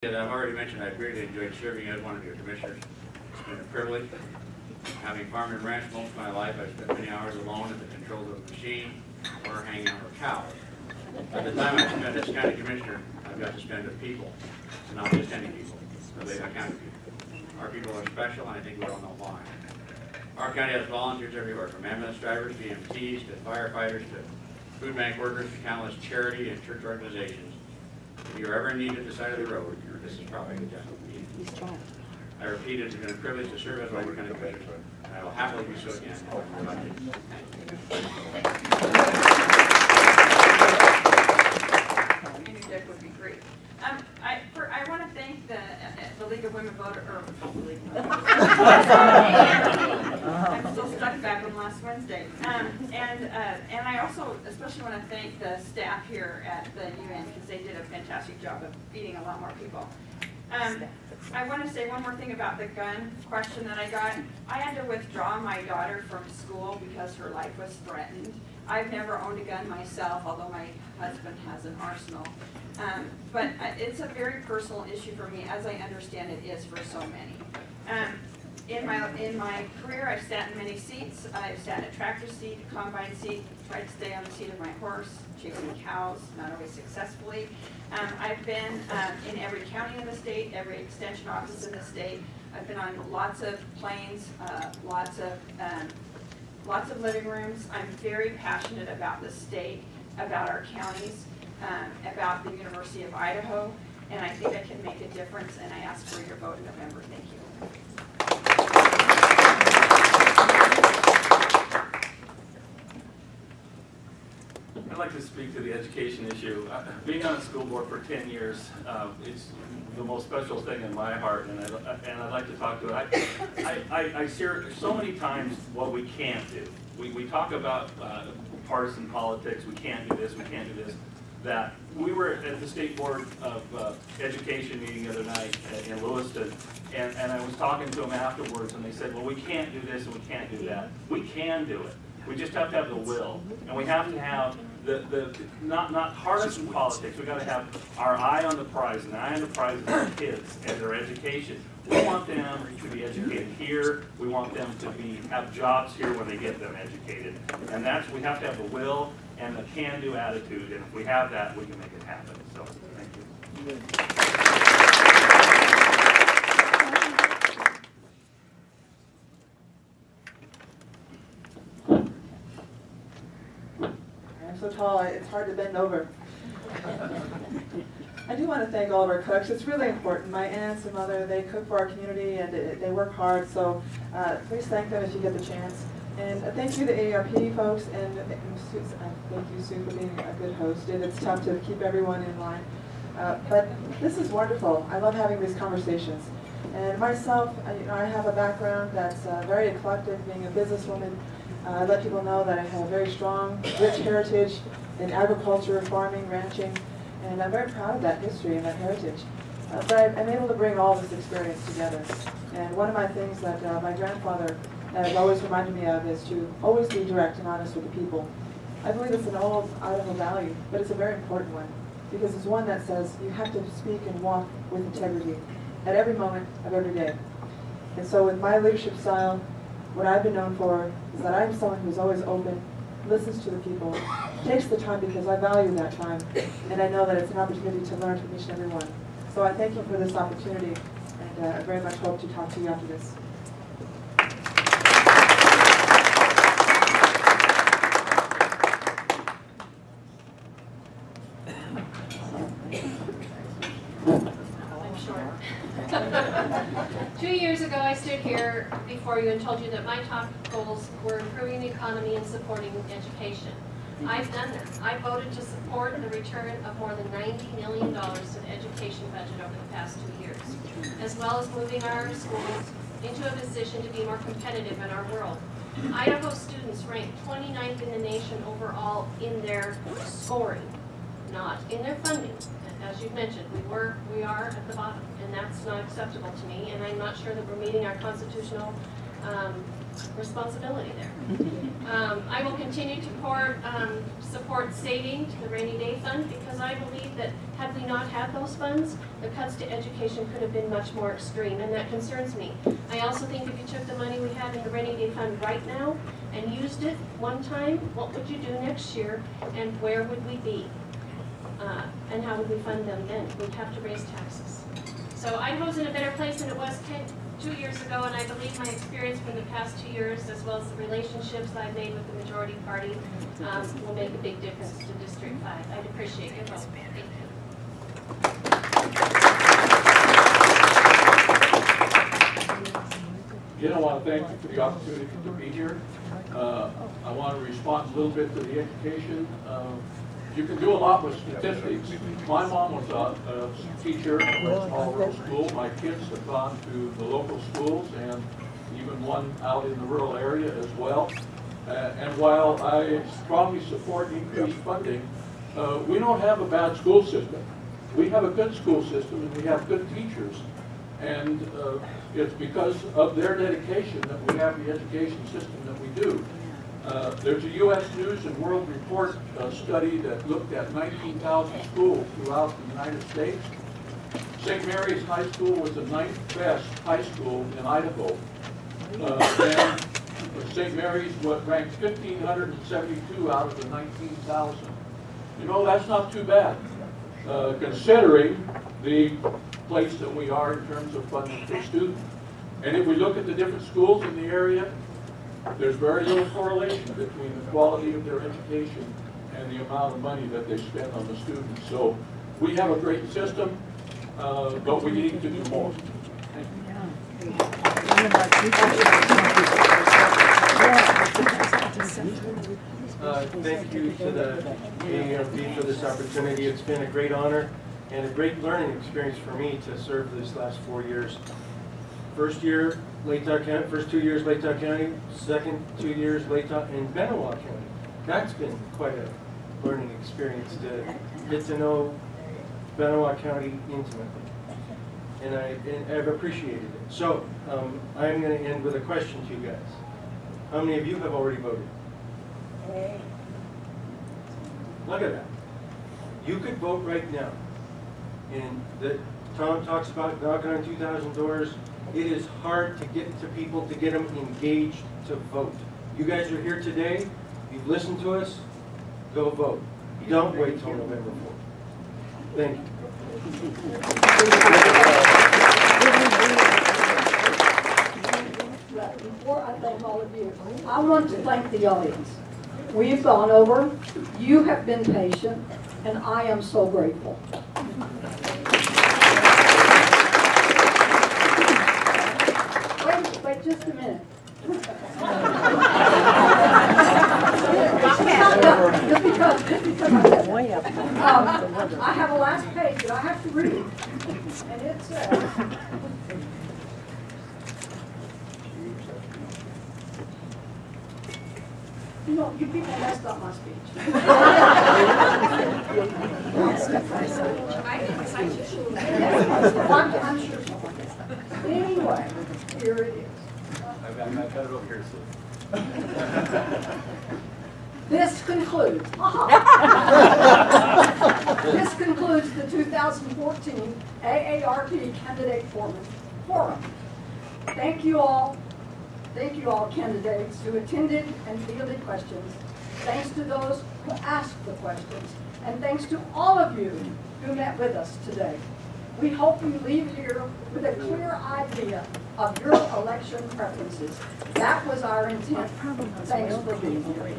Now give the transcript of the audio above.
As I've already mentioned, I've greatly enjoyed serving as one of your commissioners. It's been a privilege. Having farmed and ranched most of my life, I've spent many hours alone at the controls of a machine or hanging out with cows. At the time I spent as county commissioner, I've got to spend with people, not just any people, but they are county people. Our people are special, and I think we all know why. Our county has volunteers everywhere, from ambulance drivers, EMTs, to firefighters, to food bank workers, to countless charity and church organizations. If you're ever in need at the side of the road, this is probably the time to be. I repeat, it's been a privilege to serve as Logan County Commissioner, and I will happily do so again. Interject would be great. I want to thank the League of Women Voters, I'm still stuck back on last Wednesday. And I also especially want to thank the staff here at the UN because they did a fantastic job of feeding a lot more people. I want to say one more thing about the gun question that I got. I had to withdraw my daughter from school because her life was threatened. I've never owned a gun myself, although my husband has an arsenal. But it's a very personal issue for me, as I understand it is for so many. In my career, I've sat in many seats. I've sat in a tractor seat, a combine seat, tried to stay on the seat of my horse, chasing cows, not always successfully. I've been in every county in the state, every extension office in the state. I've been on lots of planes, lots of living rooms. I'm very passionate about the state, about our counties, about the University of Idaho, and I think I can make a difference, and I ask for your vote in November. Thank you. I'd like to speak to the education issue. Being on the school board for 10 years, it's the most special thing in my heart, and I'd like to talk to it. I hear so many times what we can't do. We talk about partisan politics, we can't do this, we can't do this. That we were at the State Board of Education meeting the other night in Lewiston, and I was talking to them afterwards, and they said, well, we can't do this and we can't do that. We can do it. We just have to have the will, and we have to have not partisan politics. We got to have our eye on the prize, and the eye on the prize is our kids and their education. We want them to be educated here. We want them to have jobs here when they get them educated, and we have to have the will and the can-do attitude, and if we have that, we can make it happen. So, thank you. I'm so tall, it's hard to bend over. I do want to thank all of our cooks. It's really important. My aunts and mother, they cook for our community, and they work hard, so please thank them if you get the chance. And thank you to AARP folks, and thank you, Sue, for being a good host. And it's tough to keep everyone in line. But this is wonderful. I love having these conversations. And myself, I have a background that's very eclectic, being a businesswoman. I let people know that I have a very strong, rich heritage in agriculture, farming, ranching, and I'm very proud of that history and that heritage. But I'm able to bring all this experience together. And one of my things that my grandfather has always reminded me of is to always be direct and honest with the people. I believe it's an old Idaho value, but it's a very important one, because it's one that says you have to speak and walk with integrity at every moment of every day. And so with my leadership style, what I've been known for is that I'm someone who's always open, listens to the people, takes the time because I value that time, and I know that it's an opportunity to learn from each and every one. So I thank you for this opportunity, and I very much hope to talk to you after this. I'm short. 2 years ago, I stood here before you and told you that my top goals were improving the economy and supporting education. I've done that. I voted to support the return of more than $90 million to the education budget over the past 2 years, as well as moving our schools into a position to be more competitive in our world. Idaho students ranked 29th in the nation overall in their scoring, not in their funding. As you've mentioned, we are at the bottom, and that's not acceptable to me, and I'm not sure that we're meeting our constitutional responsibility there. I will continue to support saving to the rainy day fund because I believe that had we not had those funds, the cuts to education could have been much more extreme, and that concerns me. I also think if you took the money we have in the rainy day fund right now and used it one time, what would you do next year, and where would we be? And how would we fund them then? We'd have to raise taxes. So Idaho's in a better place than it was 2 years ago, and I believe my experience from the past 2 years, as well as the relationships I've made with the majority party, will make a big difference to District 5. I'd appreciate your vote. Thank you. Again, I want to thank you for the opportunity to be here. I want to respond a little bit to the education. You can do a lot with statistics. My mom was a teacher at a small rural school. My kids have gone to the local schools and even one out in the rural area as well. And while I strongly support increased funding, we don't have a bad school system. We have a good school system and we have good teachers. And it's because of their dedication that we have the education system that we do. There's a U.S. News and World Report study that looked at 19,000 schools throughout the United States. St. Mary's High School was the 9th best high school in Idaho. And St. Mary's ranked 1,572 out of the 19,000. You know, that's not too bad, considering the place that we are in terms of funding per student. And if we look at the different schools in the area, there's very little correlation between the quality of their education and the amount of money that they spend on the students. So we have a great system, but we need to do more. Thank you. Thank you to the AARP for this opportunity. It's been a great honor and a great learning experience for me to serve this last 4 years. First 2 years, Latah County, second 2 years, Latah and Benoit County. That's been quite a learning experience to get to know Benoit County intimately. And I've appreciated it. So I'm going to end with a question to you guys. How many of you have already voted? Look at that. You could vote right now. And Tom talks about knocking on 2,000 doors. It is hard to get to people, to get them engaged to vote. You guys are here today. You've listened to us. Go vote. Don't wait till November 4th. Thank you. Before I thank all of you, I want to thank the audience. We've gone over, you have been patient, and I am so grateful. Wait just a minute. Just because I have a last page that I have to read, and it says, you know, you people messed up my speech. I'm sure someone messed up. Anyway, here it is. I've got it over here, so. This concludes. This concludes the 2014 AARP Candidate Forum. Thank you all. Thank you all candidates who attended and fielded questions. Thanks to those who asked the questions. And thanks to all of you who met with us today. We hope you leave here with a clear idea of your election preferences. That was our intent. Thanks for being here.